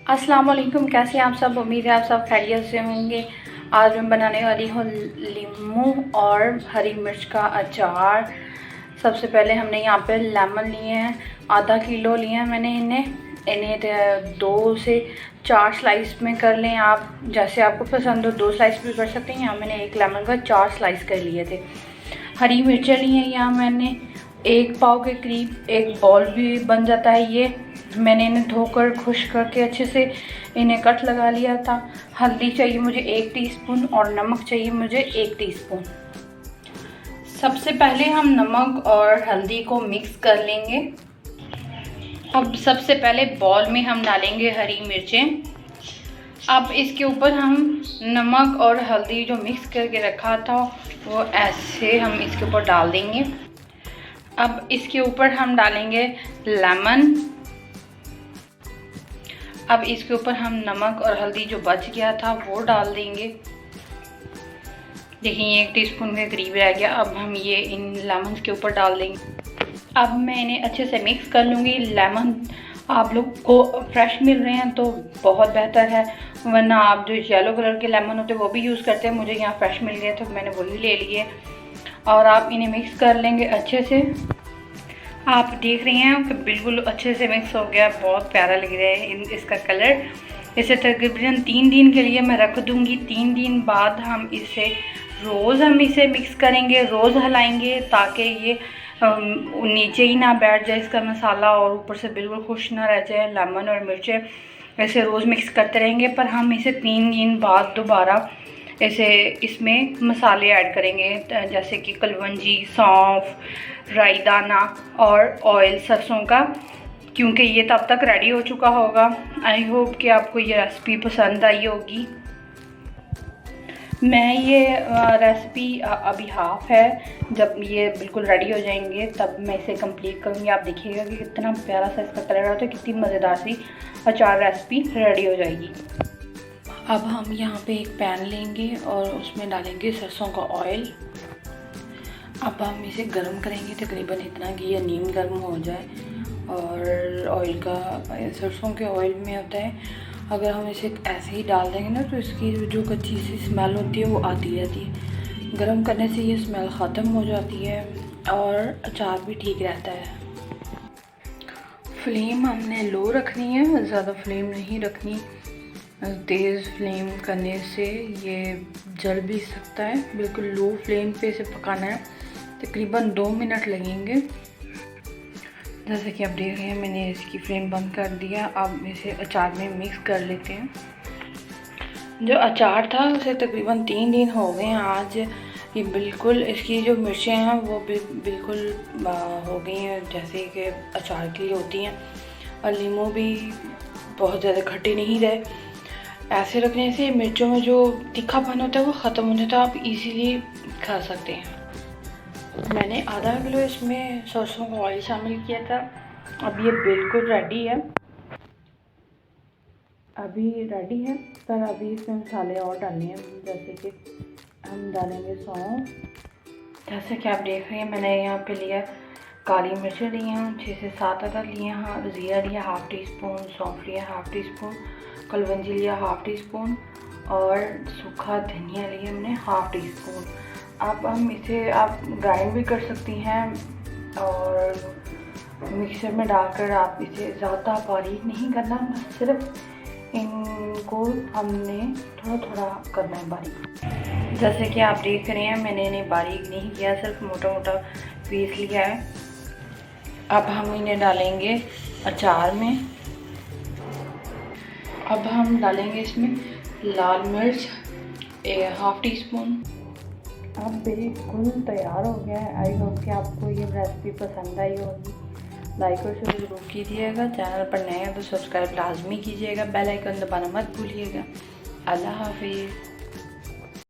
अस्सलाम वालेकुम, कैसे हैं आप सब। उम्मीद है आप सब खैरियत से होंगे। आज मैं बनाने वाली हूँ लीमू और हरी मिर्च का अचार। सबसे पहले हमने यहाँ पे लेमन लिए हैं, आधा किलो लिए हैं मैंने। इन्हें 2 से 4 स्लाइस में कर लें आप, जैसे आपको पसंद हो। 2 स्लाइस भी कर सकते हैं। यहाँ मैंने एक लेमन का 4 स्लाइस कर लिए थे। हरी मिर्चें ली हैं यहाँ मैंने 1 पाव के करीब, एक बॉल भी बन जाता है ये। मैंने इन्हें धोकर खुश करके अच्छे से इन्हें कट लगा लिया था। हल्दी चाहिए मुझे 1 टीस्पून और नमक चाहिए मुझे 1 टीस्पून। सबसे पहले हम नमक और हल्दी को मिक्स कर लेंगे। अब सबसे पहले बॉल में हम डालेंगे हरी मिर्चें। अब इसके ऊपर हम नमक और हल्दी जो मिक्स करके रखा था वो ऐसे हम इसके ऊपर डाल देंगे। अब इसके ऊपर हम डालेंगे लेमन। अब इसके ऊपर हम नमक और हल्दी जो बच गया था वो डाल देंगे। देखिए 1 टीस्पून के करीब रह गया। अब हम ये इन लेमन के ऊपर डाल देंगे। अब मैं इन्हें अच्छे से मिक्स कर लूँगी। लेमन आप लोग को फ्रेश मिल रहे हैं तो बहुत बेहतर है, वरना आप जो येलो कलर के लेमन होते हैं वो भी यूज़ करते हैं। मुझे यहाँ फ्रेश मिल गए तो मैंने वही ले लिए। और आप इन्हें मिक्स कर लेंगे अच्छे से। आप देख रहे हैं कि बिल्कुल अच्छे से मिक्स हो गया, बहुत प्यारा लग रहा है इसका कलर। इसे तकरीबन 3 दिन के लिए मैं रख दूँगी। 3 दिन बाद हम इसे मिक्स करेंगे, रोज़ हिलाएंगे ताकि ये नीचे ही ना बैठ जाए इसका मसाला और ऊपर से बिल्कुल खुश ना रह जाए। लेमन और मिर्चें ऐसे रोज़ मिक्स करते रहेंगे। पर हम इसे 3 दिन बाद दोबारा इसमें मसाले ऐड करेंगे, जैसे कि कलवंजी, सौंफ, राई दाना और ऑयल सरसों का, क्योंकि ये तब तक रेडी हो चुका होगा। आई होप कि आपको ये रेसिपी पसंद आई होगी। मैं ये रेसिपी अभी हाफ़ है, जब ये बिल्कुल रेडी हो जाएंगे तब मैं इसे कंप्लीट करूँगी। आप देखिएगा कि कितना प्यारा सा इसका कलर आता है, कितनी मज़ेदार सी अचार रेसिपी रेडी हो जाएगी। अब हम यहाँ पे एक पैन लेंगे और उसमें डालेंगे सरसों का ऑयल। अब हम इसे गर्म करेंगे तकरीबन इतना कि ये नीम गर्म हो जाए। और ऑयल का, सरसों के ऑयल में होता है, अगर हम इसे ऐसे ही डाल देंगे ना तो इसकी जो कच्ची सी स्मेल होती है वो आती रहती है। गर्म करने से ये स्मेल ख़त्म हो जाती है और अचार भी ठीक रहता है। फ्लेम हमने लो रखनी है, ज़्यादा फ्लेम नहीं रखनी। तेज़ फ्लेम करने से ये जल भी सकता है। बिल्कुल लो फ्लेम पे इसे पकाना है। तकरीबन 2 मिनट लगेंगे। जैसे कि आप देख रहे हैं मैंने इसकी फ्लेम बंद कर दिया। अब इसे अचार में मिक्स कर लेते हैं। जो अचार था उसे तकरीबन 3 दिन हो गए हैं आज। ये बिल्कुल इसकी जो मिर्चें हैं वो बिल्कुल हो गई हैं जैसे कि अचार के लिए होती हैं। और नींबू भी बहुत ज़्यादा खट्टे नहीं रहे। ऐसे रखने से मिर्चों में जो तीखापन होता है वो ख़त्म हो जाता है। आप इजीली खा सकते हैं। मैंने आधा किलो इसमें सरसों का ऑयल शामिल किया था। अब ये बिल्कुल रेडी है, पर अभी इसमें मसाले और डालने हैं। जैसे कि हम डालेंगे सौंफ। जैसे कि आप देख रहे हैं मैंने यहाँ पे लिया काली मिर्चें ली हैं 6 से 7 अदद लिए हैं। ज़ीरा लिया 1/2 टीस्पून, सौंफ लिया 1/2 टीस्पून, कलवंजी लिया 1/2 टीस्पून और सूखा धनिया लिया हमने 1/2 टीस्पून। अब हम इसे आप ग्राइंड भी कर सकती हैं और मिक्सर में डालकर आप इसे ज़्यादा बारीक नहीं करना, सिर्फ इनको हमने थोड़ा थोड़ा करना है बारीक। जैसे कि आप देख रहे हैं मैंने इन्हें बारीक नहीं किया, सिर्फ मोटा मोटा पीस लिया है। अब हम इन्हें डालेंगे अचार में। अब हम डालेंगे इसमें लाल मिर्च 1/2 टीस्पून। अब बिल्कुल तैयार हो गया है। आई होप कि आपको ये रेसिपी पसंद आई होगी। लाइक और शेयर ज़रूर कीजिएगा। चैनल पर नए हैं तो सब्सक्राइब लाजमी कीजिएगा। बेल आइकन दबाना मत भूलिएगा। अल्लाह हाफिज़।